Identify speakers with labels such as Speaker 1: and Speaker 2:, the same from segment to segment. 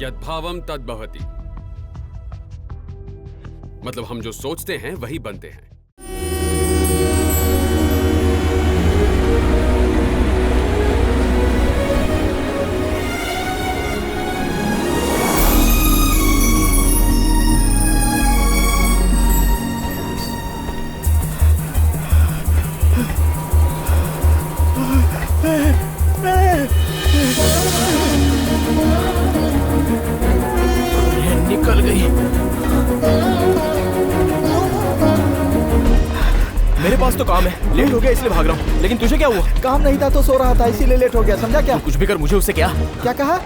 Speaker 1: यद्भावम तद्भवति। मतलब हम जो सोचते हैं वही बनते हैं।
Speaker 2: निकल गई। मेरे पास तो काम है, लेट हो गया इसलिए भाग रहा हूँ। लेकिन तुझे क्या हुआ?
Speaker 3: काम नहीं था तो सो रहा था, इसीलिए लेट हो गया, समझा क्या?
Speaker 2: कुछ भी कर, मुझे उससे क्या?
Speaker 3: क्या कहा?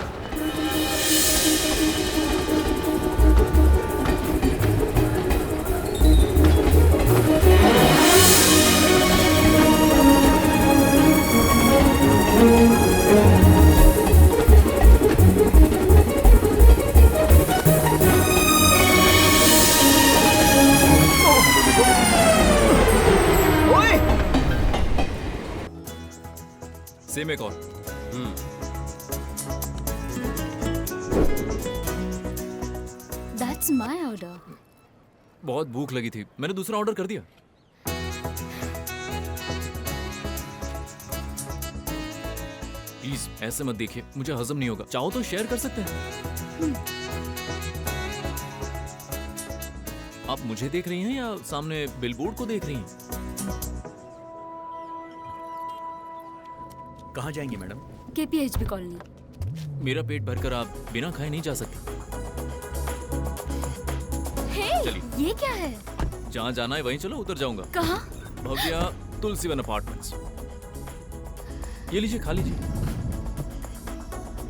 Speaker 2: सेम एक और।
Speaker 4: That's my order.
Speaker 2: बहुत भूख लगी थी, मैंने दूसरा ऑर्डर कर दिया। प्लीज ऐसे मत देखिए, मुझे हजम नहीं होगा। चाहो तो शेयर कर सकते हैं। आप मुझे देख रही हैं या सामने बिलबोर्ड को देख रही हैं? कहाँ जाएंगी मैडम?
Speaker 4: KPHB colony.
Speaker 2: मेरा पेट भरकर आप बिना खाए नहीं जा सकते।
Speaker 4: हे, ये क्या है?
Speaker 2: जहाँ जाना है वहीं चलो, उतर जाऊंगा।
Speaker 4: कहाँ?
Speaker 2: भव्या तुलसीवन अपार्टमेंट्स। ये लीजिए, खा लीजिए।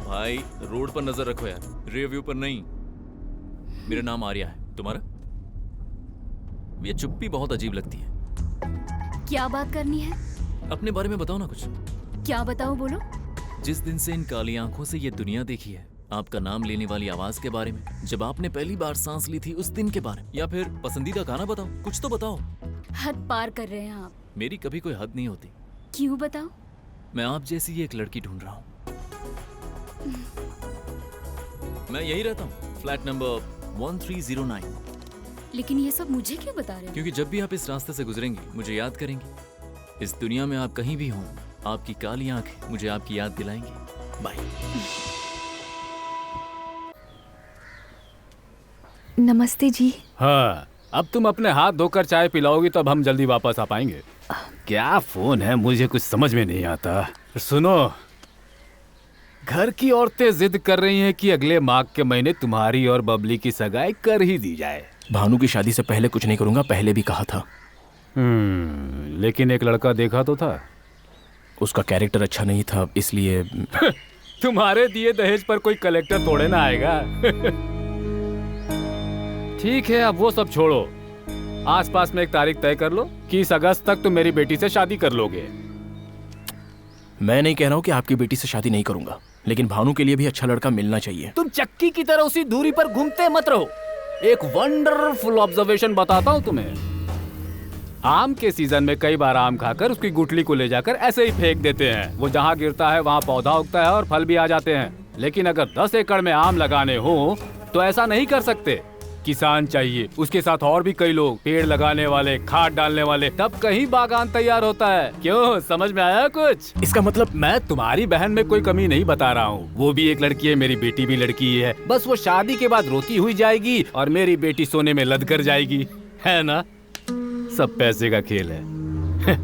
Speaker 2: भाई रोड पर नजर रखो यार, रियर व्यू पर नहीं। मेरा नाम आर्या है, तुम्हारा? ये चुप्पी बहुत अजीब लगती है।
Speaker 4: क्या बात करनी है?
Speaker 2: अपने बारे में बताओ ना कुछ।
Speaker 4: क्या बताऊं, बोलो।
Speaker 2: जिस दिन से इन काली आंखों से ये दुनिया देखी है, आपका नाम लेने वाली आवाज के बारे में, जब आपने पहली बार सांस ली थी उस दिन के बारे में, या फिर पसंदीदा गाना बताओ, कुछ तो बताओ।
Speaker 4: हद पार कर रहे हैं आप।
Speaker 2: मेरी कभी कोई हद नहीं होती।
Speaker 4: क्यों, बताओ।
Speaker 2: मैं आप जैसी एक लड़की ढूंढ रहा हूँ। मैं यही रहता हूँ, फ्लैट नंबर 1309।
Speaker 4: लेकिन ये सब मुझे क्यों बता रहे हो?
Speaker 2: क्योंकि जब भी आप इस रास्ते से गुजरेंगी मुझे याद करेंगी। इस दुनिया में आप कहीं भी हों, आपकी काली आंखें मुझे आपकी याद दिलाएंगी। बाय।
Speaker 4: नमस्ते जी।
Speaker 5: हाँ, अब तुम अपने हाथ धोकर चाय पिलाओगी तब हम जल्दी वापस आ पाएंगे। क्या फोन है, मुझे कुछ समझ में नहीं आता। सुनो, घर की औरतें जिद कर रही हैं कि अगले माघ के महीने तुम्हारी और बबली की सगाई कर ही दी जाए।
Speaker 2: भानु की शादी से पहले कुछ नहीं करूंगा, पहले भी कहा था।
Speaker 5: लेकिन एक लड़का देखा तो था।
Speaker 2: उसका कैरेक्टर अच्छा नहीं था, इसलिए।
Speaker 5: तुम्हारे दिए दहेज पर कोई कलेक्टर थोड़े ना आएगा। ठीक है, अब वो सब छोड़ो। आसपास में एक तारीख तय कर लो कि इस अगस्त तक तुम मेरी बेटी से शादी कर लोगे।
Speaker 2: मैं नहीं कह रहा हूँ कि आपकी बेटी से शादी नहीं करूंगा, लेकिन भानु के लिए भी अच्छा लड़का मिलना चाहिए।
Speaker 5: तुम चक्की की तरह उसी दूरी पर घूमते मत रहो। एक वंडरफुल ऑब्जर्वेशन बताता हूँ तुम्हें। आम के सीजन में कई बार आम खाकर उसकी गुठली को ले जाकर ऐसे ही फेंक देते हैं। वो जहाँ गिरता है वहाँ पौधा उगता है और फल भी आ जाते हैं। लेकिन अगर 10 एकड़ में आम लगाने हो तो ऐसा नहीं कर सकते। किसान चाहिए, उसके साथ और भी कई लोग, पेड़ लगाने वाले, खाद डालने वाले, तब कहीं बागान तैयार होता है। क्यों, समझ में आया कुछ?
Speaker 2: इसका मतलब
Speaker 5: मैं तुम्हारी बहन में कोई कमी नहीं बता रहा हूँ। वो भी एक लड़की है, मेरी बेटी भी लड़की है। बस वो शादी के बाद रोती हुई जाएगी और मेरी बेटी सोने में लद कर जाएगी, है ना? सब पैसे का खेल है।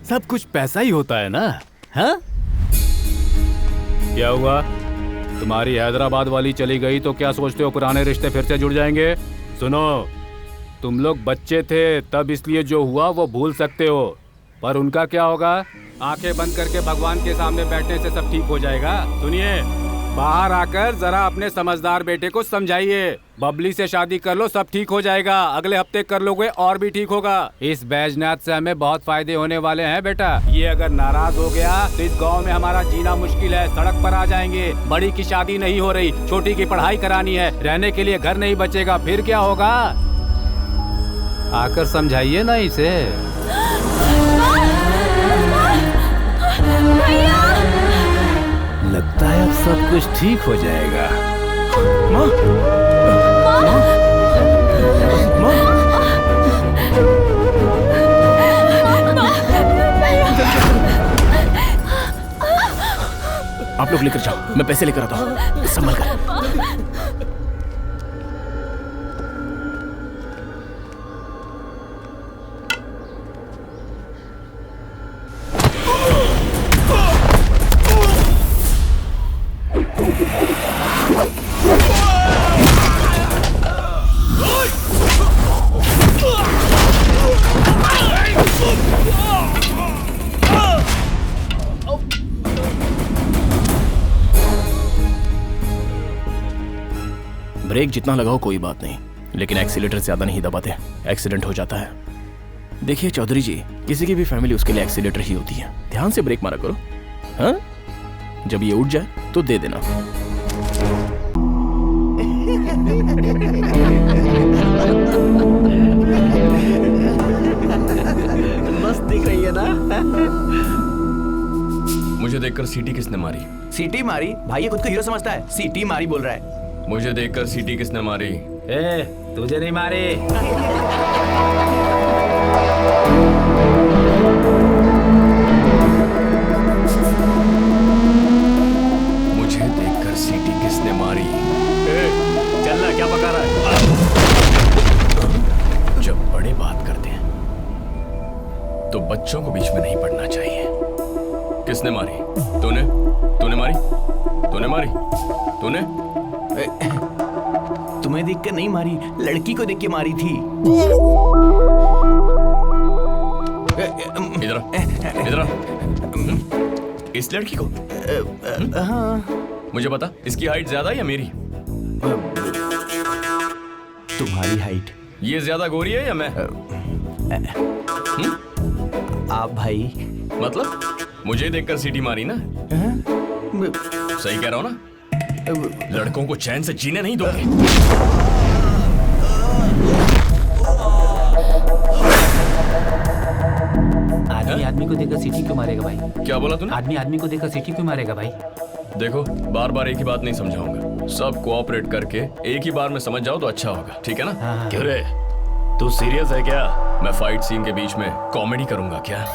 Speaker 5: सब कुछ पैसा ही होता है ना? हाँ? क्या हुआ? तुम्हारी हैदराबाद वाली चली गई तो क्या सोचते हो पुराने रिश्ते फिर से जुड़ जाएंगे? सुनो, तुम लोग बच्चे थे तब इसलिए जो हुआ वो भूल सकते हो, पर उनका क्या होगा? आंखें बंद करके भगवान के सामने बैठने से सब ठीक हो जाएगा। सुनिए, बाहर आकर जरा अपने समझदार बेटे को समझाइए। बबली से शादी कर लो, सब ठीक हो जाएगा। अगले हफ्ते कर लोगे और भी ठीक होगा। इस बैजनाथ से हमें बहुत फायदे होने वाले हैं बेटा। ये अगर नाराज हो गया तो इस गांव में हमारा जीना मुश्किल है। सड़क पर आ जाएंगे। बड़ी की शादी नहीं हो रही, छोटी की पढ़ाई करानी है, रहने के लिए घर नहीं बचेगा, फिर क्या होगा? आकर समझाइए ना इसे। लगता है अब सब कुछ ठीक हो जाएगा।
Speaker 3: माँ माँ
Speaker 6: आप लोग लेकर जाओ, मैं पैसे लेकर आता हूँ, संभल कर। ब्रेक जितना लगाओ कोई बात नहीं, लेकिन एक्सीलेटर ज्यादा नहीं दबाते, एक्सीडेंट हो जाता है। देखिए चौधरी जी, किसी की भी फैमिली उसके लिए एक्सीलेटर ही होती है। ध्यान से ब्रेक मारा करो, हाँ? जब ये उठ जाए तो दे देना।
Speaker 3: मस्त दिख रही है ना।
Speaker 7: मुझे देखकर सीटी किसने मारी?
Speaker 6: सीटी मारी? भाई ये खुद को हीरो समझता है, सीटी मारी बोल रहा है।
Speaker 7: मुझे देखकर सीटी किसने मारी?
Speaker 5: तुझे नहीं मारी।
Speaker 7: मुझे देखकर सीटी किसने मारी?
Speaker 5: चलना, क्या पका रहा है?
Speaker 7: जब बड़े बात करते हैं तो बच्चों को बीच में नहीं पड़ना चाहिए। किसने मारी? तूने? तूने मारी? तूने मारी? तूने?
Speaker 6: तुम्हें देख कर नहीं मारी, लड़की को देख के मारी थी।
Speaker 7: इधर आ, इधर आ। इस लड़की को?
Speaker 6: हाँ।
Speaker 7: मुझे बता, इसकी हाइट ज्यादा या मेरी?
Speaker 6: तुम्हारी हाइट।
Speaker 7: ये ज्यादा गोरी है या मैं?
Speaker 6: आप भाई।
Speaker 7: मतलब मुझे देखकर सीटी मारी ना? सही कह रहा हूं ना? लड़कों को चैन से जीने नहीं दोगे।
Speaker 8: आदमी आदमी को देखकर सीटी क्यों मारेगा भाई?
Speaker 7: क्या बोला तूने?
Speaker 8: आदमी आदमी को देखकर सीटी क्यों मारेगा भाई?
Speaker 7: देखो, बार बार एक ही बात नहीं समझाऊंगा। सब कोऑपरेट करके एक ही बार में समझ जाओ तो अच्छा होगा, ठीक है ना?
Speaker 8: हाँ।
Speaker 7: क्यों रे, तू सीरियस है क्या? मैं फाइट सीन के बीच में कॉमेडी करूंगा क्या?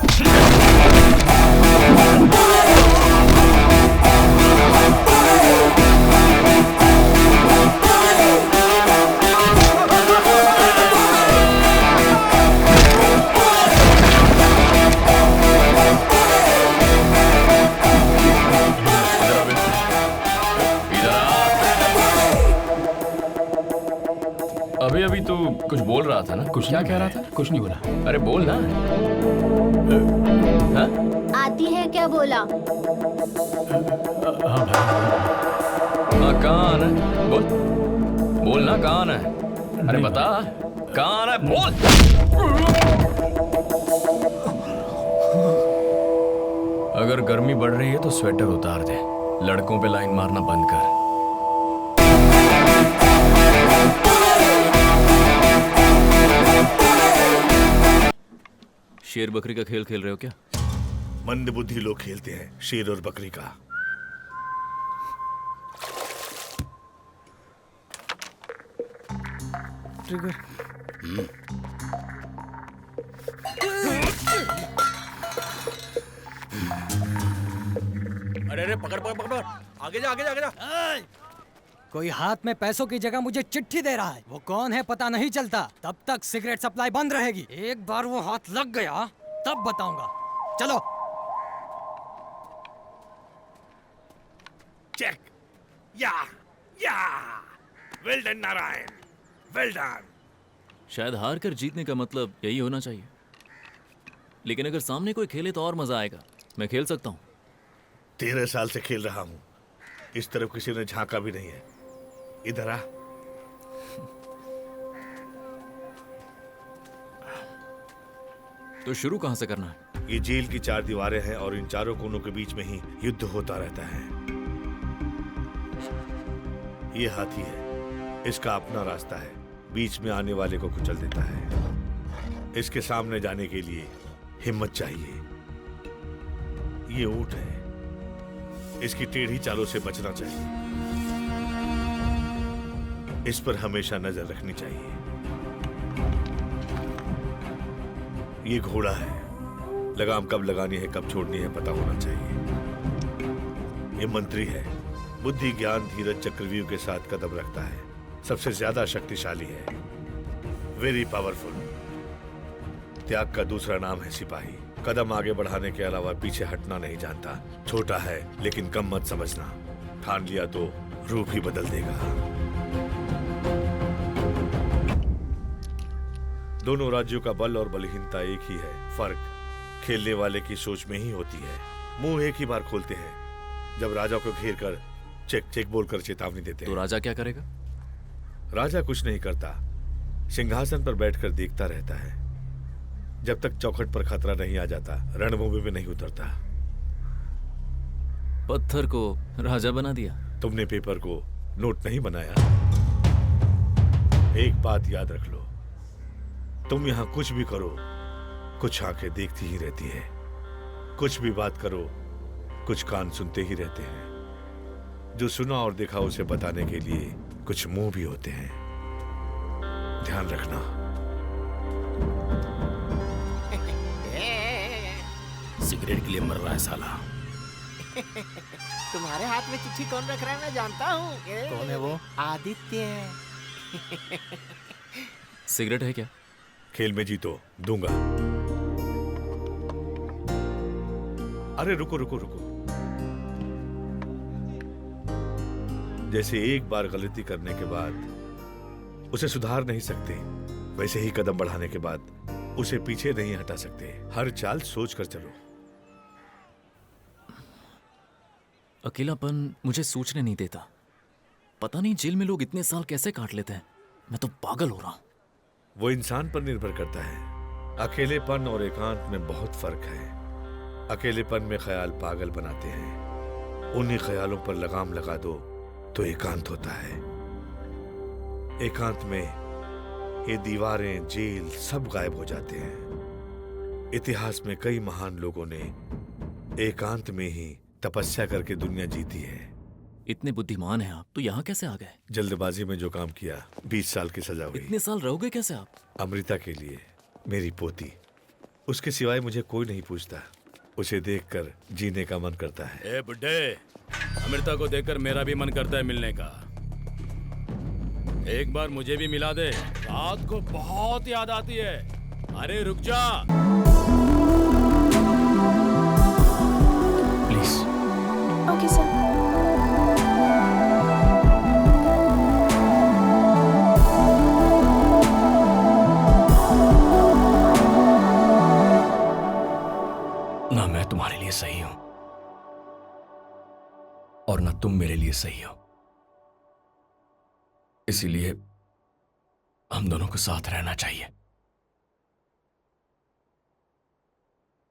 Speaker 7: अभी अभी तू कुछ बोल रहा था ना?
Speaker 8: कुछ
Speaker 7: क्या
Speaker 8: नहीं
Speaker 7: कह रहा था?
Speaker 8: कुछ नहीं बोला।
Speaker 7: अरे बोल ना। हाँ?
Speaker 9: आती है क्या बोला?
Speaker 7: हाँ, कहाँ आना है? बोल, बोल ना, कहाँ आना है? अरे बता, कहाँ आना है? बोल। अगर गर्मी बढ़ रही है तो स्वेटर उतार दे। लड़कों पे लाइन मारना बंद कर।
Speaker 2: शेर बकरी का खेल खेल रहे हो क्या?
Speaker 10: मंदबुद्धि लोग खेलते हैं शेर और बकरी का।
Speaker 3: अरे पकड़ पकड़ पकड़, आगे जा आगे जा आगे जा।
Speaker 11: कोई हाथ में पैसों की जगह मुझे चिट्ठी दे रहा है। वो कौन है पता नहीं चलता। तब तक सिगरेट सप्लाई बंद रहेगी। एक बार वो हाथ लग गया तब बताऊंगा। चलो।
Speaker 10: चेक। या well done Narayan, well done.
Speaker 2: शायद हार कर जीतने का मतलब यही होना चाहिए, लेकिन अगर सामने कोई खेले तो और मजा आएगा। मैं खेल सकता हूँ।
Speaker 10: 13 साल से खेल रहा हूँ, इस तरफ किसी ने झांका भी नहीं है। इधर आ।
Speaker 2: तो शुरू कहाँ से करना है?
Speaker 10: ये जेल की 4 दीवारें हैं और इन चारों कोनों के बीच में ही युद्ध होता रहता है। ये हाथी है, इसका अपना रास्ता है, बीच में आने वाले को कुचल देता है। इसके सामने जाने के लिए हिम्मत चाहिए। ये ऊंट है, इसकी टेढ़ी चालों से बचना चाहिए। इस पर हमेशा नजर रखनी चाहिए। ये घोड़ा है, लगाम कब लगानी है कब छोड़नी है पता होना चाहिए। ये मंत्री है, बुद्धि ज्ञान धीरज चक्रव्यूह के साथ कदम रखता है, सबसे ज्यादा शक्तिशाली है, वेरी पावरफुल। त्याग का दूसरा नाम है सिपाही, कदम आगे बढ़ाने के अलावा पीछे हटना नहीं जानता। छोटा है लेकिन कम मत समझना, ठान लिया तो रूप ही बदल देगा। दोनों राज्यों का बल और बलहीनता एक ही है, फर्क खेलने वाले की सोच में ही होती है। मुंह एक ही बार खोलते हैं जब राजा को घेर कर चेक चेक बोलकर चेतावनी देते हैं।
Speaker 2: तो राजा क्या करेगा?
Speaker 10: राजा कुछ नहीं करता, सिंहासन पर बैठकर देखता रहता है जब तक चौखट पर खतरा नहीं आ जाता, रणभूमि में नहीं उतरता।
Speaker 2: पत्थर को राजा बना दिया।
Speaker 10: तुमने पेपर को नोट नहीं बनाया। एक बात याद रख लो, तुम यहां कुछ भी करो कुछ आंखें देखती ही रहती है, कुछ भी बात करो कुछ कान सुनते ही रहते हैं। जो सुना और देखा उसे बताने के लिए कुछ मुंह भी होते हैं, ध्यान रखना।
Speaker 6: सिगरेट के लिए मर रहा है साला।
Speaker 12: तुम्हारे हाथ में चिट्ठी कौन रख रहा है मैं जानता हूँ।
Speaker 11: कौन है वो?
Speaker 12: आदित्य।
Speaker 2: सिगरेट है क्या?
Speaker 10: खेल में जीतो दूंगा। अरे रुको रुको रुको, जैसे एक बार गलती करने के बाद उसे सुधार नहीं सकते, वैसे ही कदम बढ़ाने के बाद उसे पीछे नहीं हटा सकते। हर चाल सोच कर चलो।
Speaker 2: अकेलापन मुझे सोचने नहीं देता। पता नहीं जेल में लोग इतने साल कैसे काट लेते हैं, मैं तो पागल हो रहा हूं।
Speaker 10: वो इंसान पर निर्भर करता है। अकेलेपन और एकांत में बहुत फर्क है। अकेलेपन में ख्याल पागल बनाते हैं, उन्हीं ख्यालों पर लगाम लगा दो तो एकांत होता है। एकांत में ये दीवारें जेल सब गायब हो जाते हैं। इतिहास में कई महान लोगों ने एकांत में ही तपस्या करके दुनिया जीती है।
Speaker 2: इतने बुद्धिमान हैं आप, तो यहाँ कैसे आ गए?
Speaker 10: जल्दबाजी में जो काम किया, 20 साल की सजा हुई।
Speaker 2: इतने साल रहोगे कैसे आप?
Speaker 10: अमृता के लिए, मेरी पोती, उसके सिवाय मुझे कोई नहीं पूछता। उसे देखकर जीने का मन करता है।
Speaker 5: ए बुड्ढे, अमृता को देखकर मेरा भी मन करता है मिलने का। एक बार मुझे भी मिला दे, रात को बहुत याद आती है। अरे रुक जा।
Speaker 6: प्लीज।
Speaker 13: Okay sir.
Speaker 6: ना मैं तुम्हारे लिए सही हूं और ना तुम मेरे लिए सही हो, इसीलिए हम दोनों को साथ रहना चाहिए।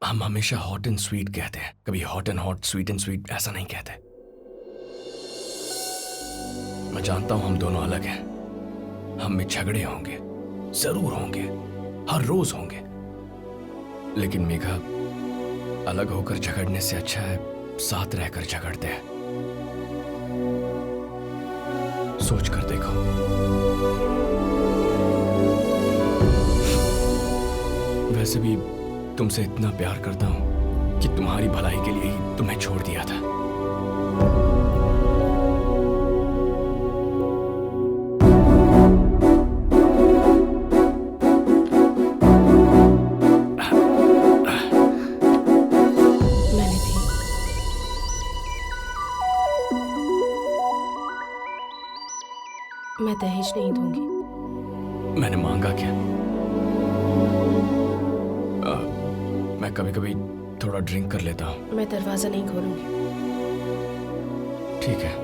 Speaker 6: हम हमेशा हॉट एंड स्वीट कहते हैं, कभी hot and hot, sweet and sweet ऐसा नहीं कहते। मैं जानता हूं हम दोनों अलग हैं, हम में झगड़े होंगे, जरूर होंगे, हर रोज होंगे, लेकिन मेघा, अलग होकर झगड़ने से अच्छा है साथ रहकर झगड़ते हैं। सोच कर देखो। वैसे भी तुमसे इतना प्यार करता हूं कि तुम्हारी भलाई के लिए ही तुम्हें छोड़ दिया था।
Speaker 13: मैं दहेज नहीं दूंगी।
Speaker 6: मैंने मांगा क्या? मैं कभी कभी थोड़ा ड्रिंक कर लेता हूँ।
Speaker 13: मैं दरवाजा नहीं खोलूंगी।
Speaker 6: ठीक है,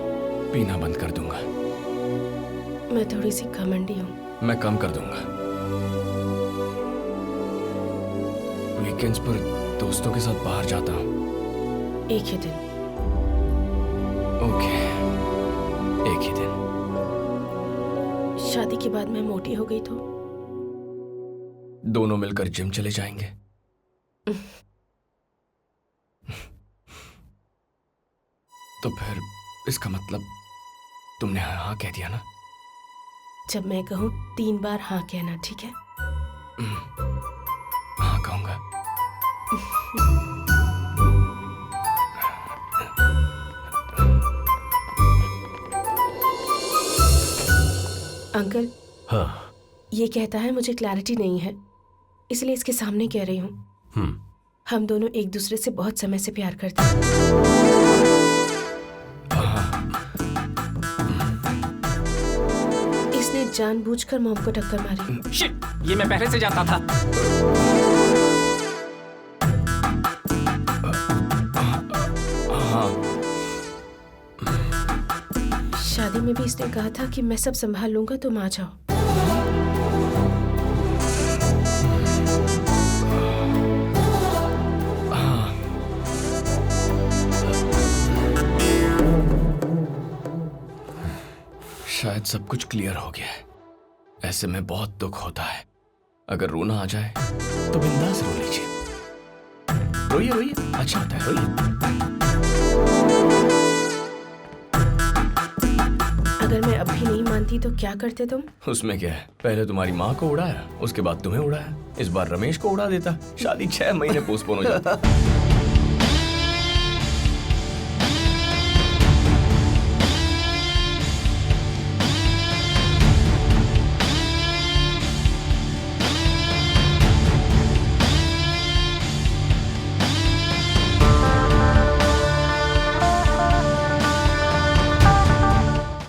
Speaker 6: पीना बंद कर दूंगा।
Speaker 13: मैं थोड़ी सी घमंडी हूँ।
Speaker 6: मैं कम कर दूंगा। वीकेंड्स पर दोस्तों के साथ बाहर जाता हूँ।
Speaker 13: एक ही दिन।
Speaker 6: ओके, एक ही दिन।
Speaker 13: शादी के बाद मैं मोटी हो गई तो
Speaker 6: दोनों मिलकर जिम चले जाएंगे। तो फिर इसका मतलब तुमने हाँ कह दिया ना?
Speaker 13: जब मैं कहूँ 3 बार हाँ कहना, ठीक है?
Speaker 7: हाँ कहूँगा।
Speaker 13: अंकल।
Speaker 7: हाँ।
Speaker 13: ये कहता है मुझे क्लैरिटी नहीं है, इसलिए इसके सामने कह रही हूँ। हम दोनों एक दूसरे से बहुत समय से प्यार करते हैं। इसने जानबूझकर मॉम को टक्कर मारी।
Speaker 8: शिट, ये मैं पहले से जानता था।
Speaker 13: शादी में भी इसने कहा था कि मैं सब संभाल लूंगा, तुम आ जाओ।
Speaker 7: शायद सब कुछ क्लियर हो गया है। ऐसे में बहुत दुख होता है। अगर रोना आ जाए तो बिंदास रो लीजिए। रोइए रोइए, अच्छा होता है, रोइए।
Speaker 13: अगर मैं अभी नहीं मानती तो क्या करते तुम?
Speaker 7: उसमें क्या है, पहले तुम्हारी माँ को उड़ाया, उसके बाद तुम्हें उड़ाया, इस बार रमेश को उड़ा देता, शादी 6 महीने पोस्टपोन हो जाता।